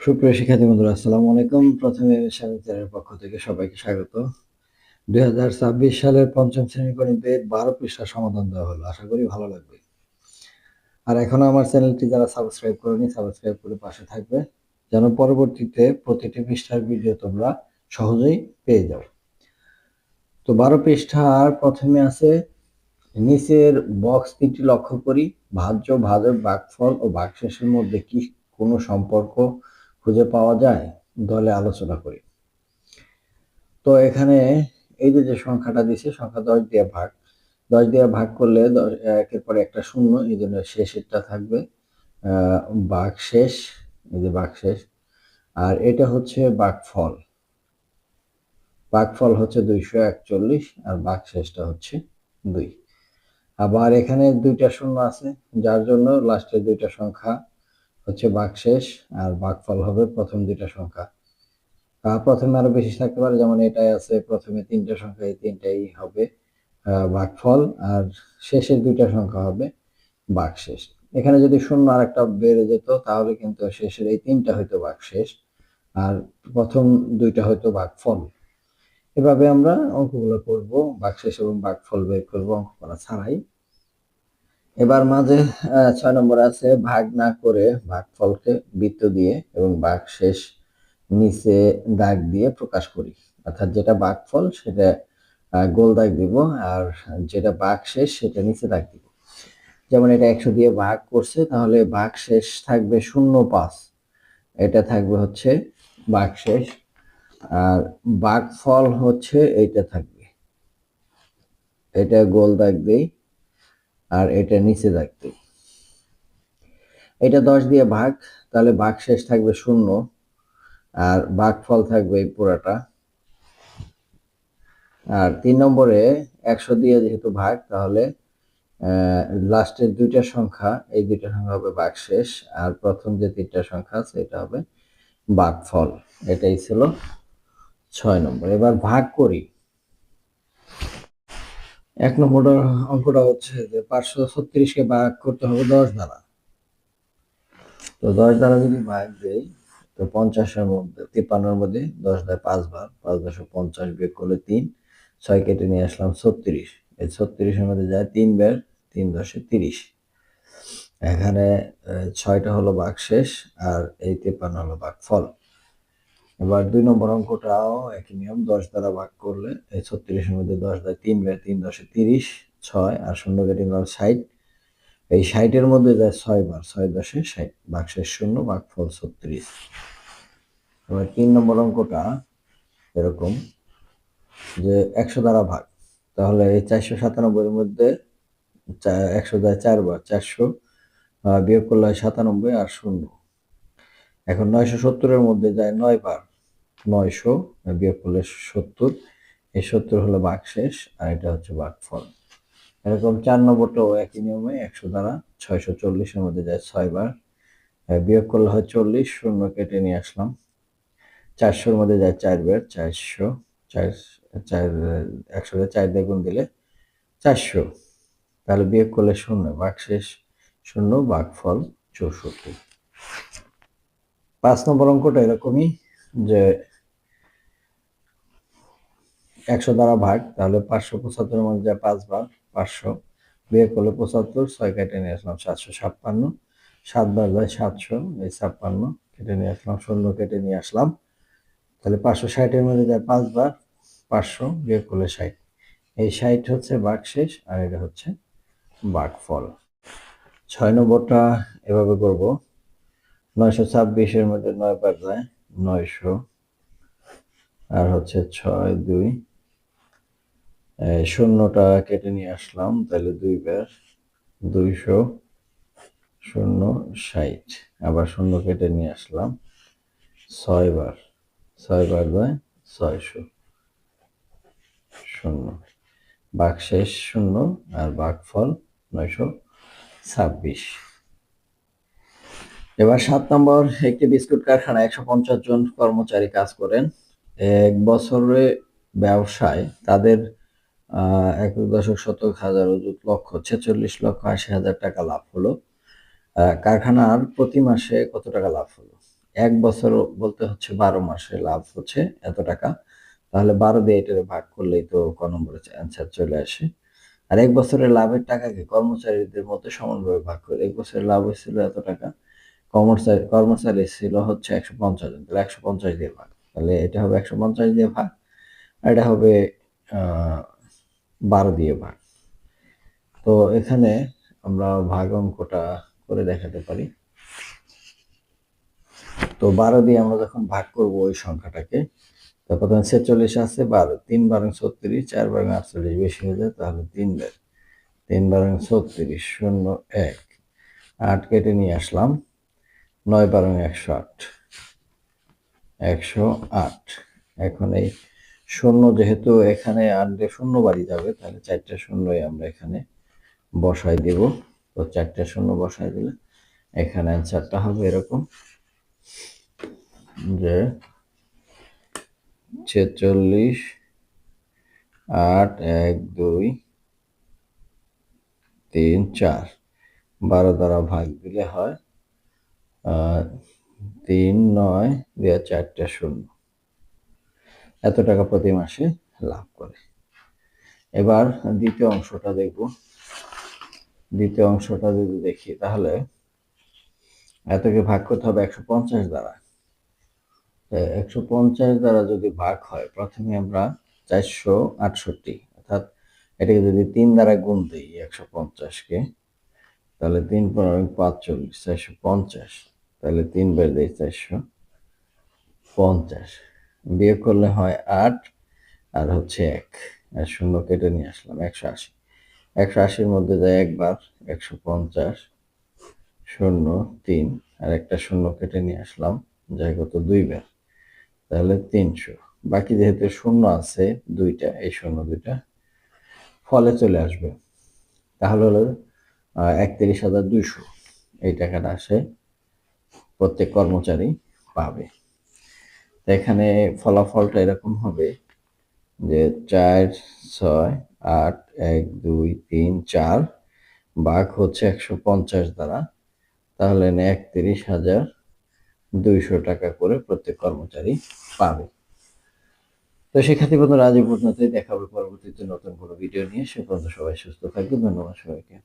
সুপ্রিয় শিক্ষার্থী বন্ধুরা, আসসালামু আলাইকুম। প্রথমে স্বাগতের পক্ষ থেকে সবাইকে স্বাগত। 2026 সালের পঞ্চম শ্রেণীর গণিতের 12 পৃষ্ঠার সমাধান দেওয়া হলো। আশা করি ভালো লাগবে। আর এখনো আমার চ্যানেলটি যারা সাবস্ক্রাইব করেনি, সাবস্ক্রাইব করে পাশে থাকবে, যেন পরবর্তীতে প্রতিটি পৃষ্ঠার ভিডিও তোমরা সহজেই পেয়ে যাও। তো 12 পৃষ্ঠার প্রথমে আছে নিচের বক্স তিনটি লক্ষ্য করি, ভাজ্য, ভাজক, ভাগফল ও ভাগশেষের মধ্যে কি কোনো সম্পর্ক খুঁজে পাওয়া যায়? দলে আলোচনা করি। তো এখানে এই যে সংখ্যাটা দিছে, সংখ্যা 10 দিয়ে ভাগ, 10 দিয়ে ভাগ করলে একের পরে একটা শূন্য, এই জন্য শেষেরটা থাকবে ভাগশেষ, এই যে ভাগশেষ। আর এটা হচ্ছে ভাগফল, ভাগফল হচ্ছে 241 আর ভাগশেষটা হচ্ছে 2। আবার এখানে দুইটা শূন্য আছে, যার জন্য লাস্টের দুইটা সংখ্যা হচ্ছে ভাগশেষ আর ভাগফল হবে প্রথম দুইটা সংখ্যা। প্রথমে আরো বেশি থাকতে পারে, যেমন এটাই আছে, প্রথমে তিনটা সংখ্যা, এই তিনটাই হবে ভাগফল, আর শেষের দুইটা সংখ্যা হবে ভাগশেষ। এখানে যদি শূন্য আর একটা বেড়ে যেত তাহলে কিন্তু শেষের এই তিনটা হয়তো ভাগশেষ আর প্রথম দুইটা হয়তো ভাগফল। এভাবে আমরা অঙ্কগুলো করব, ভাগশেষ এবং ভাগফল বের করবো অঙ্ক করা ছাড়াই। এবার মাঝে 6 নম্বর আছে, ভাগ না করে ভাগফলকে বৃত্ত দিয়ে এবং ভাগশেষ নিচে দাগ দিয়ে প্রকাশ করি। অর্থাৎ যেটা ভাগফল সেটা গোল দাগ দিব, আর যেটা ভাগশেষ সেটা নিচে দাগ দিব। যেমন এটা 100 দিয়ে ভাগ করছে, তাহলে ভাগশেষ থাকবে 0.5, এটা থাকবে হচ্ছে ভাগশেষ, আর ভাগফল হচ্ছে এইটা থাকবে, এটা গোল দাগ দেই আর এটা নিচে দাগ দেই। এটা 10 দিয়ে ভাগ, তাহলে ভাগশেষ থাকবে 0 আর ভাগফল থাকবে এই পুরাটা। আর 3 নম্বরে 100 দিয়ে যেহেতু ভাগ, তাহলে লাস্টের দুইটা সংখ্যা, এই দুইটা সংখ্যা হবে ভাগশেষ আর প্রথম যে তিনটা সংখ্যা আছে এটা হবে ভাগফল। এটাই ছিল 6 নম্বর। এবার ভাগ করি। 1 নম্বর অঙ্কটা হচ্ছে যে 536কে ভাগ করতে হবে 10 দ্বারা। তো 10 দ্বারা যদি ভাগ দেই, তো 50-এর মধ্যে 53-এর মধ্যে 10 দেয় 5 বার, 5×50 বিয়োগ করলে 3, 6 কেটে নিয়ে আসলাম 36, এই 36-এর মধ্যে যায় 3 বার, 3×10 = 30। এখানে 6টা হলো ভাগশেষ আর এই 53 হলো ভাগফল। এবার 2 নম্বর অঙ্কটাও একই নিয়ম, 10 দ্বারা ভাগ করলে এই 36-এর মধ্যে 10 দেয় 3 বার, 3×10 = 30, 6 আর 0 কেটে নিলাম 60, এই 60-এর মধ্যে যায় 6 বার, 6×10 = 60, ভাগশেষ 0, ভাগফল 36। এবার 3 নম্বর অঙ্কটা এরকম যে 100 দ্বারা ভাগ, তাহলে এই 497-এর মধ্যে 100 যায় 4 বার, 400 বিয়োগ করলে হয় 97 আর 0। এখন 970-এর মধ্যে যায় 9 বার, 900 বিয়োগ করলে 70, এই 70 হলো ভাগশেষ আর এটা হচ্ছে ভাগফল। এরকম 4 নম্বরটাও একই নিয়মে 100 দ্বারা 640-এর মধ্যে যায় 6 বার, বিয়োগ করলে হয় 40, 0 কেটে নিয়ে আসলাম, 400-এর মধ্যে যায় 4 বার, 400, 100 4 দিয়ে গুণ দিলে 400, তাহলে বিয়োগ করলে 0, ভাগশেষ 0, ভাগফল 64। 5 নম্বর অঙ্কটা এরকমই যে 100 দ্বারা ভাগ, তাহলে 575-এর মধ্যে যায় 5 বার, 500 বিয়োগ করলে 75, 6 কেটে নিয়ে আসলাম 756, 7 বার যায় 700, এই 56 কেটে নিয়ে আসলাম, 0 কেটে নিয়ে আসলাম, তাহলে 560-এর মধ্যে যায় 5 বার, 500 বিয়োগ করলে 60, এই 60 হচ্ছে ভাগশেষ আর এটা হচ্ছে ভাগফল। 6 নম্বরটা এভাবে করব, 926-এর মধ্যে 9 বার যায় 900 আর হচ্ছে 6 2, 0টা কেটে নিয়ে আসলাম, তাহলে 2 বার, 200, 0 60, আবার 0 কেটে নিয়ে আসলাম 6 বার, 6 বার যায় 600, 0, ভাগশেষ 0 আর ভাগফল 926। এবার 7 নম্বর, একটি বিস্কুট কারখানায় 150 জন কর্মচারী কাজ করেন। 1 বছরে ব্যবসায় তাদের 1.46 লক্ষ 46,80,000 টাকা লাভ হলো। কারখানার প্রতি মাসে কত টাকা লাভ হলো? এক বছর বলতে হচ্ছে 12 মাসে লাভ হচ্ছে এত টাকা, তাহলে 12 দিয়ে এটা ভাগ করলেই তো ক নম্বরের অ্যান্সার চলে আসে। আর এক বছরের লাভের টাকাকে কর্মচারীদের মধ্যে সমানভাবে ভাগ করে, এক বছরের লাভ হয়েছিল এত টাকা, কর্মচারী ছিল হচ্ছে 150 জন, তাহলে 150 দিয়ে ভাগ, তাহলে এটা হবে 150 দিয়ে ভাগ, আর এটা হবে 12 দিয়ে ভাগ। তো এখানে আমরা ভাগ অঙ্কটা করে দেখাতে পারি। তো 12 দিয়ে আমরা যখন ভাগ করব ওই সংখ্যাটাকে, তো প্রথমে 46 আছে, 12 3 12 36, 4 12 48 বেশি হয়ে যায়, তাহলে 3 12 36 0 1 8 কেটে নিয়ে আসলাম, 9 12 108 108। এখন এই শূন্য যেহেতু এখানে 8 দিয়ে শূন্য বাড়ি যাবে, তাহলে 4টা শূন্যই আমরা এখানে বসাই দেব। তো 4টা শূন্য বসাই দিলে এখানে অ্যান্সারটা হবে এরকম যে 46 8 1 2 3 4, 12 দ্বারা ভাগ দিলে হয় 3 9 দিয়ে 4টা শূন্য, এত টাকা প্রতি মাসে লাভ করে। এবার দ্বিতীয় অংশটা দেখব। দ্বিতীয় অংশটা যদি দেখি, তাহলে এতকে ভাগ করতে হবে 150 দ্বারা। 150 দ্বারা যদি ভাগ হয়, প্রথমে আমরা 468, অর্থাৎ এটাকে যদি 3 দ্বারা গুণ দিই 150-কে, তাহলে 3 × 45 450, তাহলে 3 বার দিই 450, বিয়োগ করলে হয় 8 আর হচ্ছে 1, আর শূন্য কেটে নিয়ে আসলাম 180। 180-র মধ্যে যায় একবার, 150 শূন্য 3, আর একটা শূন্য কেটে নিয়ে আসলাম, যায় কত 2 বার, তাহলে 300। বাকি যেহেতু শূন্য আছে দুইটা, এই শূন্য দুইটা ফলে চলে আসবে, তাহলে হলো 31,200 এই টাকাটা আসে প্রত্যেক কর্মচারী পাবে। এখানে ফলাফলটা এরকম হবে যে 4 6 8 1 2 3 4 ভাগ হচ্ছে 150 দ্বারা, তাহলে 31,200 টাকা করে প্রত্যেক কর্মচারী পাবে। তো শিক্ষার্থী বন্ধুরা, আজ এই পর্যন্তই, দেখা হবে পরবর্তীতে নতুন কোনো ভিডিও নিয়ে। সে পর্যন্ত সবাই সুস্থ থাকবেন। ধন্যবাদ সবাইকে।